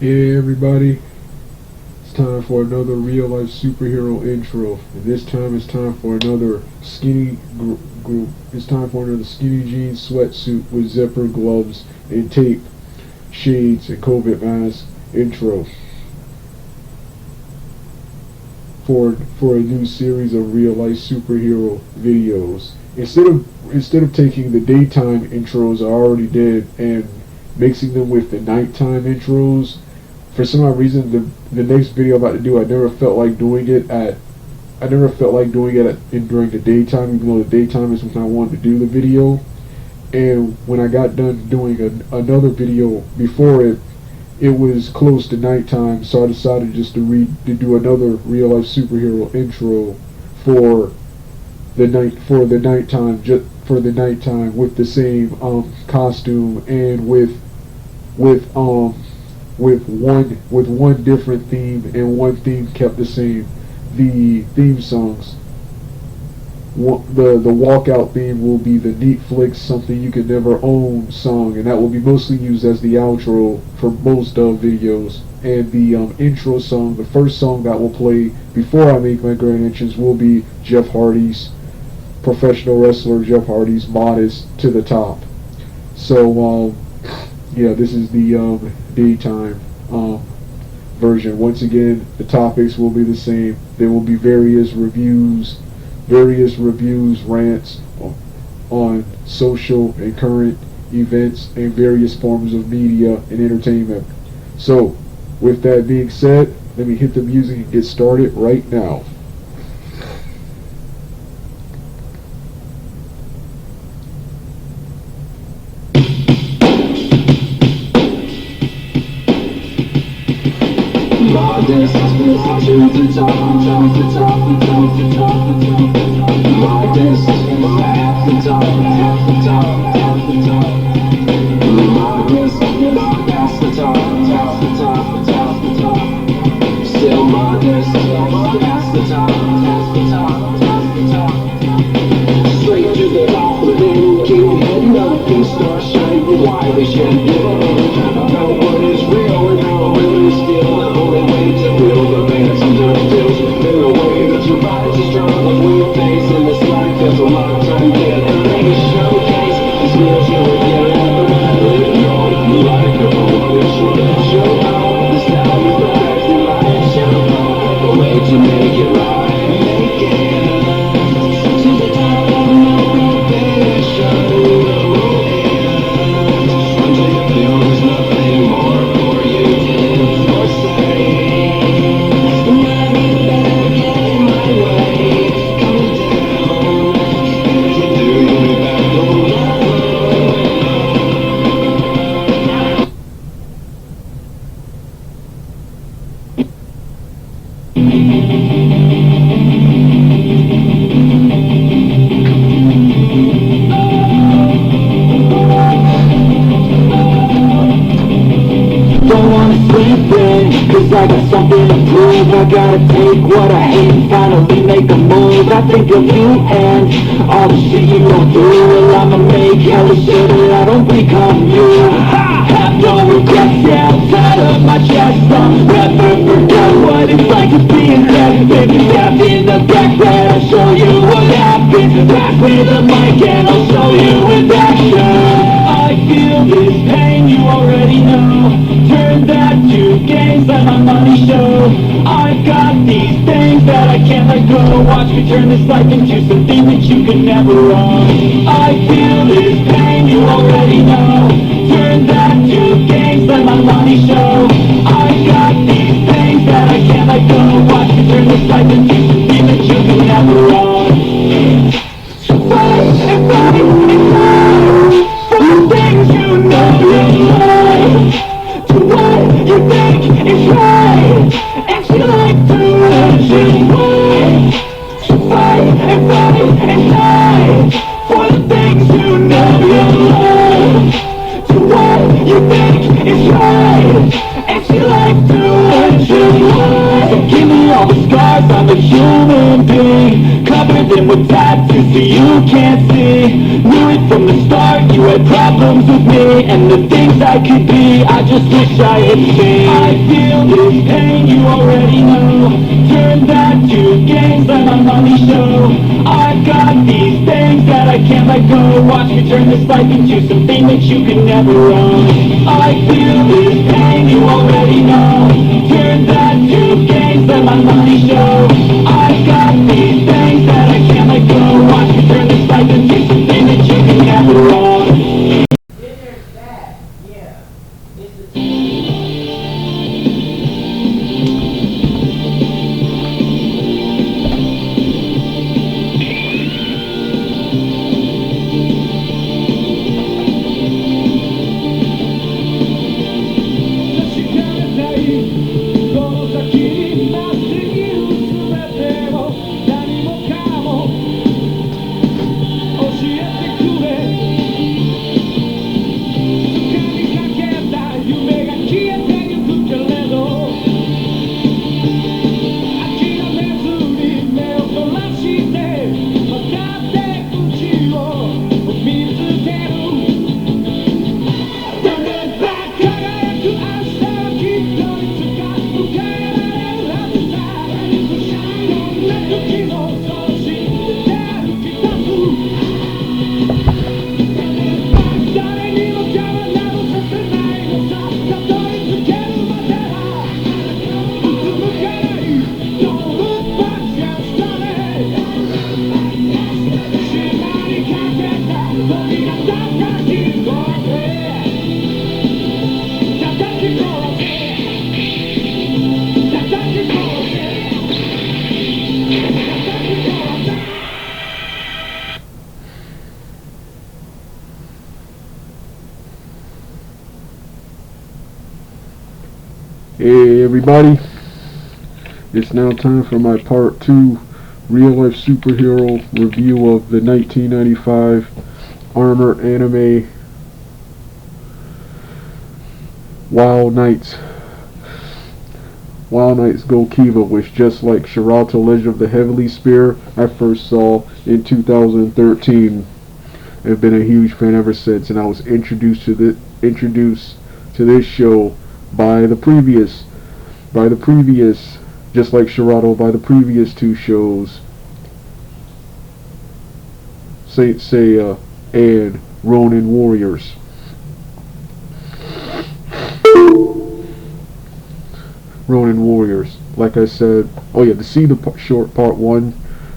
Hey everybody, it's time for another real life superhero intro, and this time it's time for another skinny group. It's time for another skinny jeans sweatsuit with zipper gloves and tape, shades and COVID mask intro for a new series of real life superhero videos. Instead of taking the daytime intros I already did and mixing them with the nighttime intros, for some odd reason the next video I'm about to do, I never felt like doing it during the daytime, even though the daytime is when I wanted to do the video. And when I got done doing another video before it, it was close to nighttime, so I decided just to do another real life superhero intro for the nighttime with the same costume and with one different theme, and one theme kept the same. The theme songs. The walkout theme will be the Neat Flicks Something You Can Never Own song, and that will be mostly used as the outro for most videos. And the intro song, the first song that will play before I make my grand entrance, will be Jeff Hardy's, professional wrestler Jeff Hardy's Modest to the Top. So yeah, this is the daytime version. Once again, the topics will be the same. There will be various reviews, rants on social and current events and various forms of media and entertainment. So, with that being said, let me hit the music and get started right now. Modest to the top, modest at the top, modest past the top, still modest past the top, straight to the top of the hill, keep heading up and start shining while they shed you. Know what is real and how really still. Feel the pain, sometimes feels in a way that you rise as strong as we face in this life. There's a lot of time there to make a showcase. This meals you with your appetite. Know if you like it or what it should show how the style you perfect your life. Show the way to make it right. Make it to the top of no prohibition. Until you feel there's nothing more for you to forsake. Cause I got something to prove. I gotta take what I hate and finally make a move. I think of you and all the shit you go through. Well, I'ma make hella sure that I don't become you. Have no regrets, yeah, outside of my chest. I'll never forget what it's like to be in death. Baby, step in the back bed, I'll show you what happened. Pass me the mic and I'll show you with action. I feel this pain, you already know. Turn that to games, let my money show. I've got these things that I can't let go. Watch me turn this life into something that you could never own. I feel this pain, you already know. Turn that to games, let my money show. I've got these things that I can't let go. Watch me turn this life into something that you could never own. So fight and fight and fight for the things you know you love. To what you think is right, and you like to let you fight. So fight and die for the things you know you love. To what you think is right, and you like to let you lie. So give me all the scars, I'm a human being. Cover something with tattoos so you can't see. Knew it from the start, you had problems with me, and the things I could be, I just wish I had seen. I feel this pain, you already know. Turn that to gains, let my money show. I've got these things that I can't let go. Watch me turn this life into something that you can never own. I feel this pain, you already know. Turn that to gains, let my money show. I've got these things that I can't let go. Watch me turn this life into something that you can never own. Hey everybody, it's now time for my part 2 real life superhero review of the 1995 Armor anime Wild Knights. Wild Knights Gullkeeva, which, just like Shirato Legend of the Heavenly Spear, I first saw in 2013. I've been a huge fan ever since, and I was introduced to this show by the previous, just like Shirato, by the previous 2 shows, Saint Seiya and Ronin Warriors. Like I said, to see the short part 1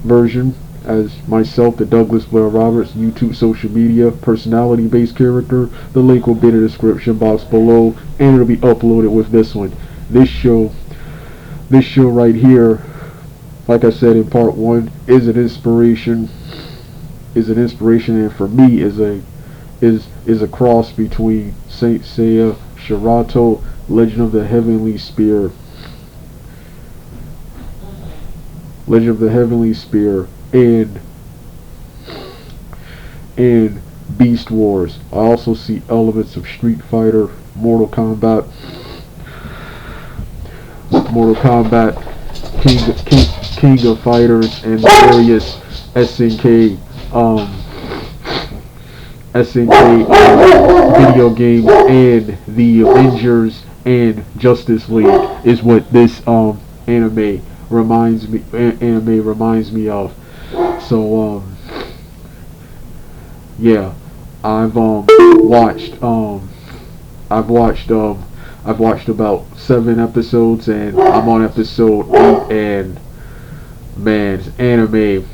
version as myself, the Douglas Blair Roberts, YouTube social media personality-based character, the link will be in the description box below, and it'll be uploaded with this one. This show right here, like I said in part 1, is an inspiration, and for me is a cross between Saint Seiya, Shirato, Legend of the Heavenly Spear, and Beast Wars. I also see elements of Street Fighter, Mortal Kombat, King of Fighters, and the various SNK video games, and the Avengers and Justice League is what this anime reminds me of. So yeah, I've watched about 7 episodes, and I'm on episode 8, and man, anime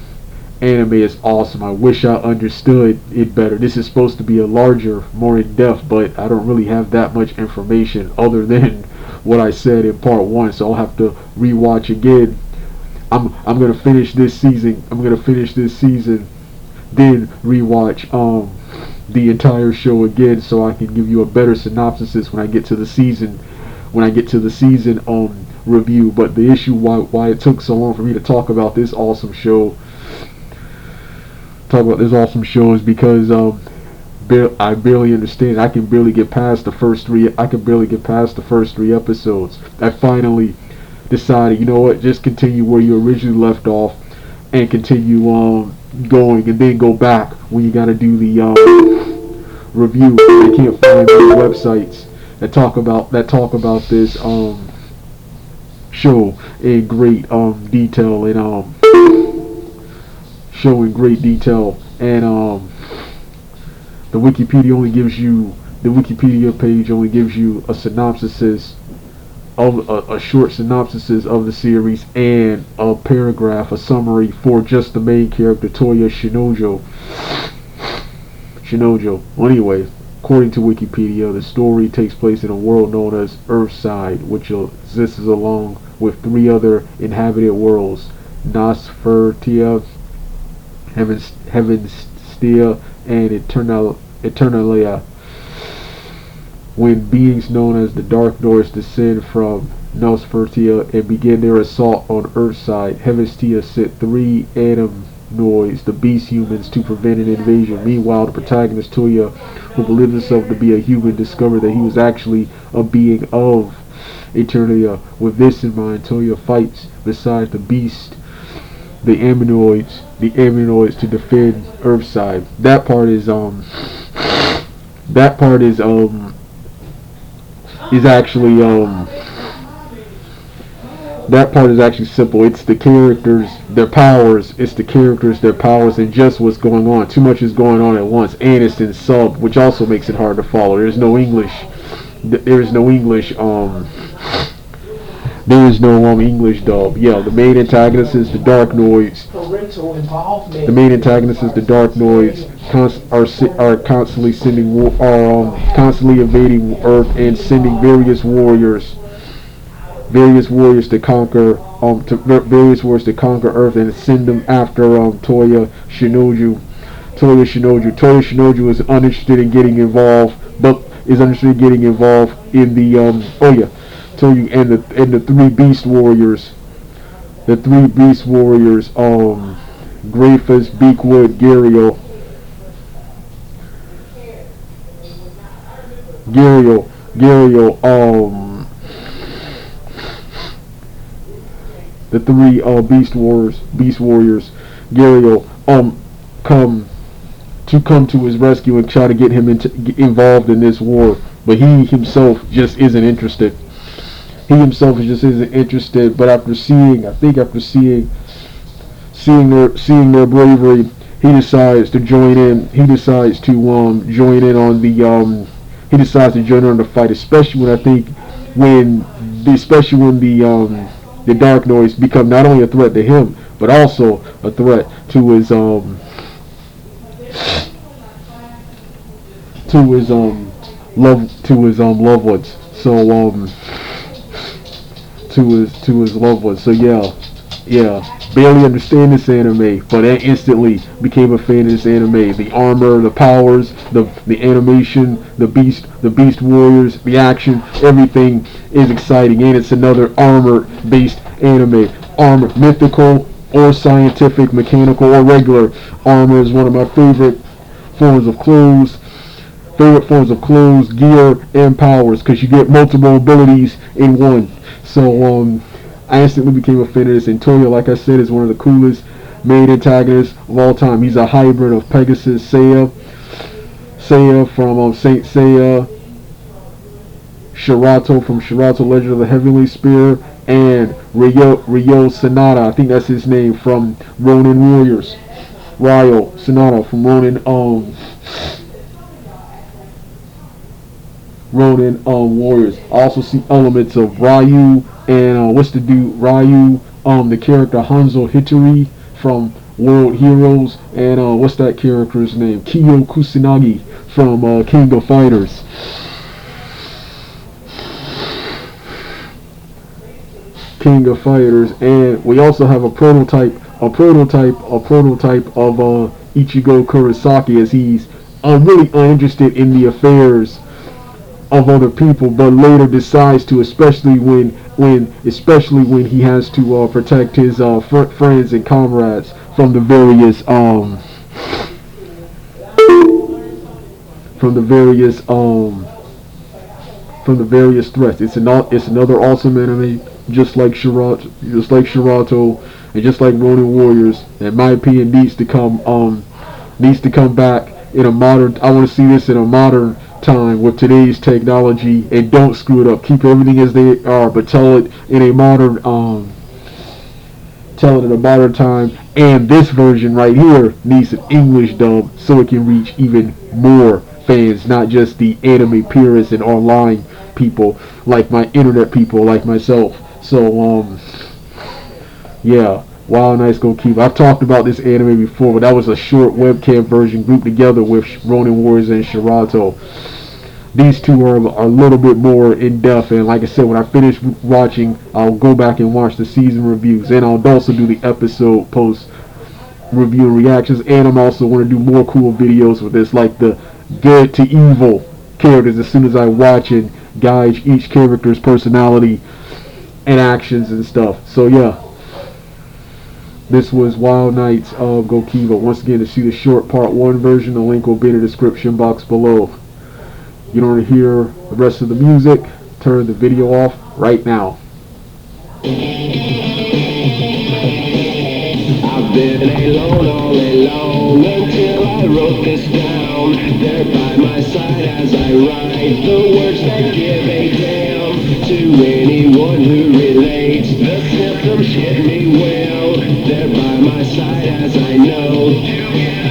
is awesome. I wish I understood it better. This is supposed to be a larger, more in-depth, but I don't really have that much information other than what I said in part 1, so I'll have to rewatch again. I'm gonna finish this season. Then rewatch the entire show again, so I can give you a better synopsis when I get to the season. Review. But the issue why it took so long for me to talk about this awesome show is because I barely understand. I can barely get past the first 3 episodes. I finally decided, you know what, just continue where you originally left off. and continue going, and then go back when you got to do the review. They can't find any websites that talk about this show in great detail, and show in great detail, and the Wikipedia page only gives you a synopsis of a short synopsis of the series, and a paragraph, a summary for just the main character, Toya Shinojo. Well, anyway, according to Wikipedia, the story takes place in a world known as Earthside, which exists along with 3 other inhabited worlds: Nosfertia, Heavenstia, and Eternalia. When beings known as the Dark Nords descend from Nosfertia and begin their assault on Earthside, Heavenstia sent 3 Animnoids, the beast humans, to prevent an invasion. Meanwhile, the protagonist, Toya, who believed himself to be a human, discovered that he was actually a being of Eternia. With this in mind, Toya fights beside the beast, the Aminoids to defend Earthside. That part is actually simple. It's the characters, their powers. And just what's going on. Too much is going on at once, and it's in sub, which also makes it hard to follow. There's no English. English dub. Yeah, the main antagonist is the Dark Noids. The main antagonist is the Dark Noids. Are constantly constantly invading Earth and sending various warriors to conquer Earth and send them after Toya Shinoju. Toya Shinoju is uninterested in getting involved, but is interested in getting involved in the Toya and the 3 beast warriors. The 3 beast warriors, Grafus, Beakwood, Gariel, the 3 beast warriors, Gariel, come to his rescue and try to get him involved in this war, but he himself just isn't interested. But after seeing their bravery, he decides to join in. He decides to join in on the fight, especially when the Dark Noids become not only a threat to him, but also a threat to his loved ones. So to his loved ones. So yeah. Barely understand this anime, but I instantly became a fan of this anime. The armor, the powers, the animation, the beast warriors, the action, everything is exciting, and it's another armor-based anime. Armor, mythical or scientific, mechanical or regular. Armor is one of my favorite forms of clothes, gear, and powers, because you get multiple abilities in one. So I instantly became a fan of this, and Toya, like I said, is one of the coolest main antagonists of all time. He's a hybrid of Pegasus Seiya from Saint Seiya, Shirato from Shirato Legend of the Heavenly Spear, and Ryo Sanada, I think that's his name, from Ronin Warriors. Ryo Sanada from Ronin Warriors. I also see elements of Ryu and the character Hanzo Hitori from World Heroes, and what's that character's name? Kiyo Kusanagi from King of Fighters. And we also have a prototype of Ichigo Kurosaki, as he's really uninterested in the affairs of other people, but later decides to, especially when he has to protect his friends and comrades from the various from the various threats. It's another awesome anime, just like Shirato, and just like Ronin Warriors. In my opinion, needs to come back in a modern. I want to see this in a modern time with today's technology, and don't screw it up. Keep everything as they are, but tell it in a modern time. And this version right here needs an English dub so it can reach even more fans, not just the anime purists and online people like my internet people like myself. So yeah, Wild Nights Gullkeeva. I've talked about this anime before, but that was a short webcam version grouped together with Ronin Warriors and Shirato. These two are a little bit more in depth, and like I said, when I finish watching, I'll go back and watch the season reviews, and I'll also do the episode post review and reactions, and I'm also want to do more cool videos with this, like the good to evil characters, as soon as I watch and gauge each character's personality and actions and stuff. So yeah, this was Wild Nights of Gullkeeva. Once again, to see the short part 1 version, the link will be in the description box below. You don't want to hear the rest of the music, turn the video off right now. I've been alone all alone until I wrote this down. They're by my side as I write the words that give a damn. To anyone who relates, the symptoms hit me well. They're by my side as I know.